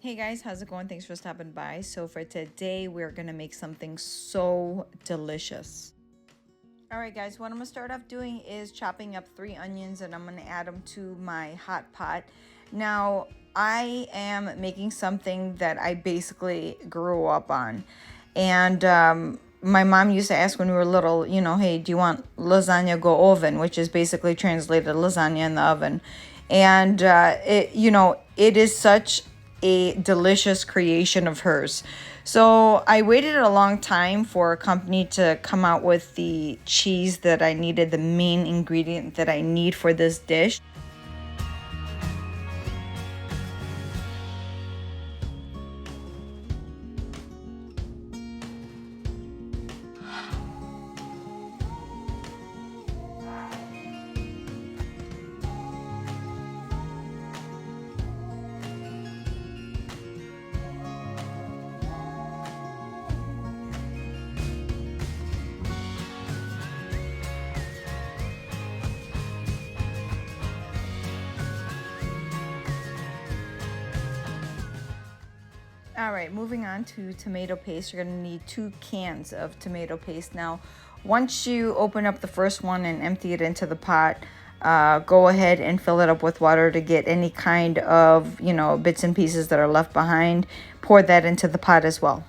Hey guys, how's it going? Thanks for stopping by. So for today, we're gonna make something so delicious. All right guys, what I'm gonna start off doing is chopping up 3 onions and I'm gonna add them to my hot pot. Now, I am making something that I basically grew up on. And my mom used to ask when we were little, hey, do you want lasagna go oven, which is basically translated lasagna in the oven. And it is such a delicious creation of hers. So I waited a long time for a company to come out with the cheese that I needed, the main ingredient that I need for this dish. All right, moving on to tomato paste. You're gonna need 2 cans of tomato paste. Now, once you open up the first one and empty it into the pot, go ahead and fill it up with water to get any kind of, bits and pieces that are left behind. Pour that into the pot as well.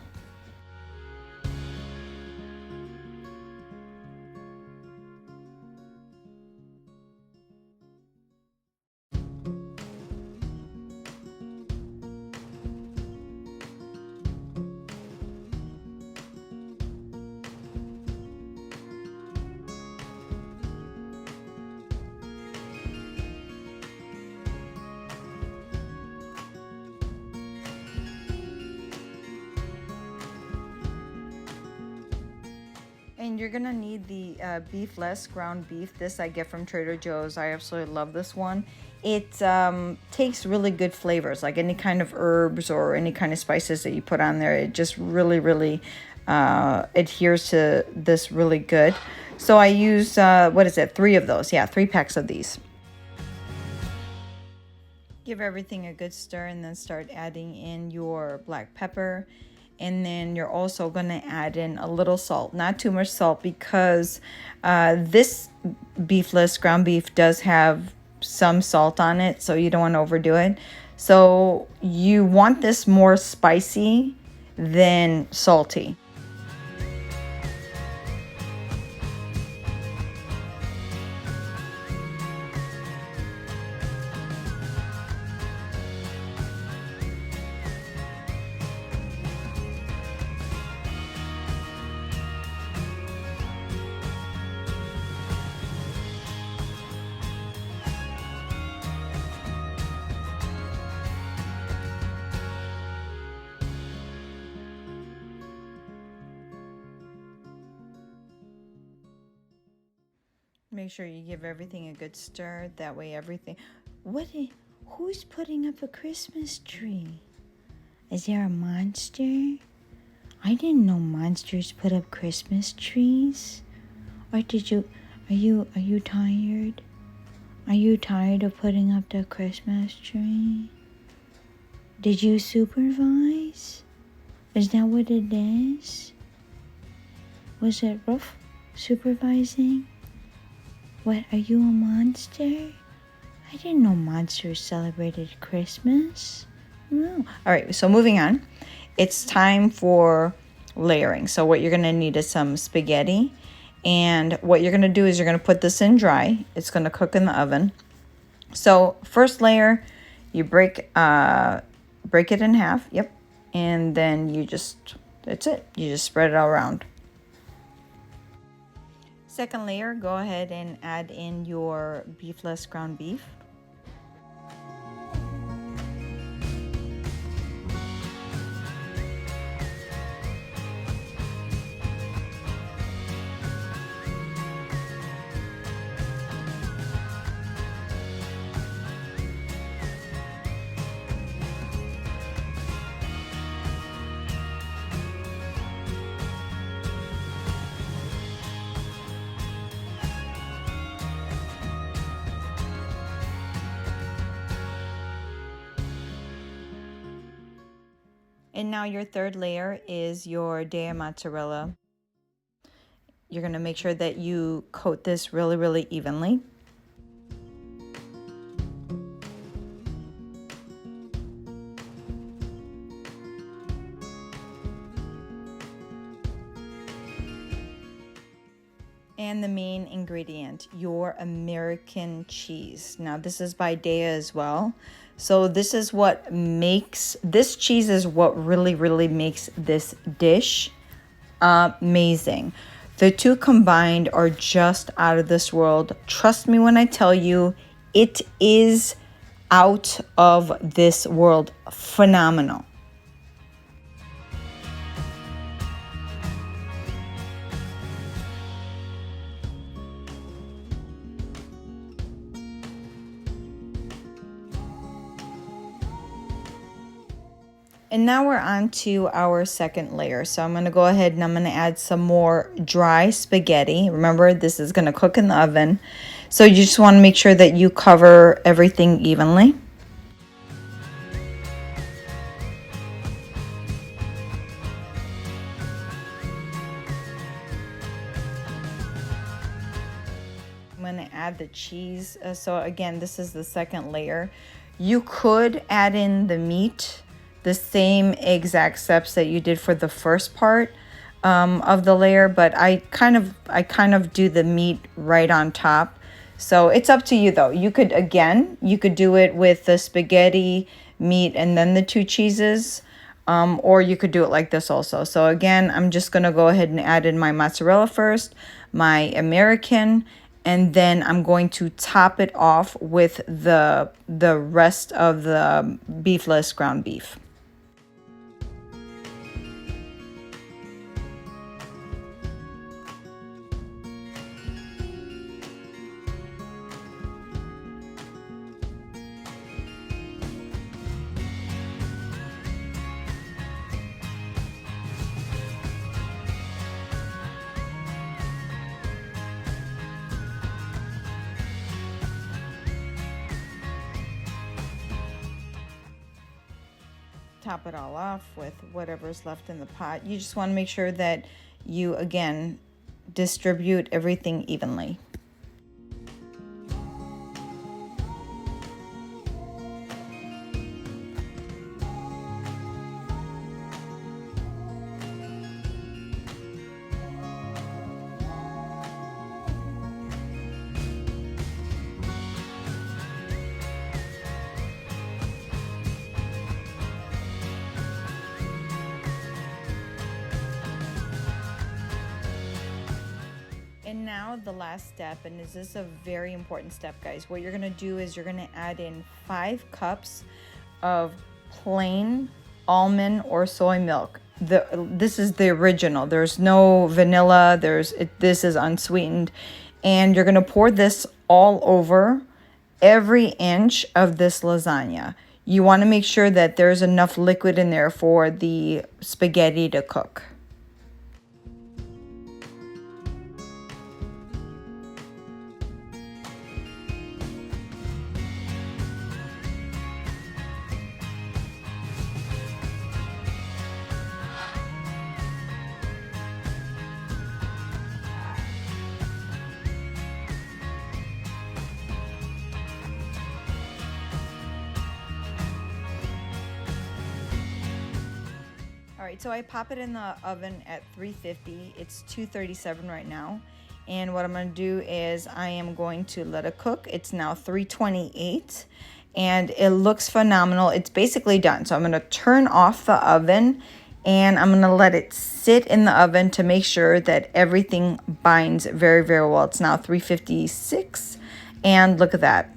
And you're gonna need the beefless ground beef. This I get from Trader Joe's. I absolutely love this one. It takes really good flavors, like any kind of herbs or any kind of spices that you put on there. It just really adheres to this really good. So I use, 3 of those. Yeah, 3 packs of these. Give everything a good stir and then start adding in your black pepper. And then you're also going to add in a little salt, not too much salt, because this beefless ground beef does have some salt on it, so you don't want to overdo it. So you want this more spicy than salty. Make sure you give everything a good stir. That way everything... Who's putting up a Christmas tree? Is there a monster? I didn't know monsters put up Christmas trees. Or are you tired? Are you tired of putting up the Christmas tree? Did you supervise? Is that what it is? Was it rough supervising? What, are you a monster? I didn't know monsters celebrated Christmas. No. All right, so moving on. It's time for layering. So what you're going to need is some spaghetti. And what you're going to do is you're going to put this in dry. It's going to cook in the oven. So first layer, you break it in half. Yep. And then that's it. You just spread it all around. Second layer, go ahead and add in your beefless ground beef. And now your third layer is your Daiya Mozzarella. You're going to make sure that you coat this really, really evenly. And the main ingredient, your American cheese. Now this is by Daiya as well. So this is what makes, this cheese is what really, really makes this dish amazing. The two combined are just out of this world. Trust me when I tell you, it is out of this world phenomenal. And now we're on to our second layer. So I'm going to go ahead and I'm going to add some more dry spaghetti. Remember, this is going to cook in the oven. So you just want to make sure that you cover everything evenly. I'm going to add the cheese. So again, this is the second layer. You could add in the meat, the same exact steps that you did for the first part of the layer, but I kind of do the meat right on top. So it's up to you though. You could do it with the spaghetti, meat, and then the two cheeses, or you could do it like this also. So again, I'm just gonna go ahead and add in my mozzarella first, my American, and then I'm going to top it off with the rest of the beefless ground beef. Top it all off with whatever's left in the pot. You just want to make sure that you, again, distribute everything evenly. And now the last step, and this is a very important step, guys. What you're gonna do is you're gonna add in 5 cups of plain almond or soy milk. This is the original. There's no vanilla. This is unsweetened, and you're gonna pour this all over every inch of this lasagna. You want to make sure that there's enough liquid in there for the spaghetti to cook. All right, so I pop it in the oven at 350. It's 237 right now. And what I'm gonna do is I am going to let it cook. It's now 328 and it looks phenomenal. It's basically done. So I'm gonna turn off the oven and I'm gonna let it sit in the oven to make sure that everything binds very, very well. It's now 356 and look at that.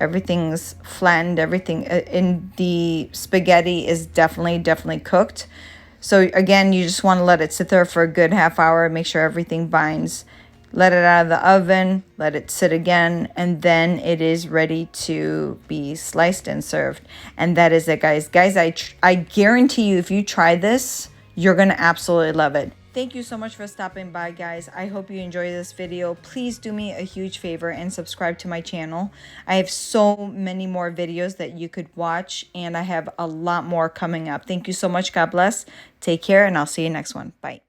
Everything's flattened, everything in the spaghetti is definitely cooked. So again, you just want to let it sit there for a good half hour, make sure everything binds. Let it out of the oven, let it sit again, and then it is ready to be sliced and served. And that is it, guys. Guys, I guarantee you if you try this, you're going to absolutely love it. Thank you so much for stopping by, guys. I hope you enjoy this video. Please do me a huge favor and subscribe to my channel. I have so many more videos that you could watch, and I have a lot more coming up. Thank you so much. God bless. Take care, and I'll see you next one. Bye.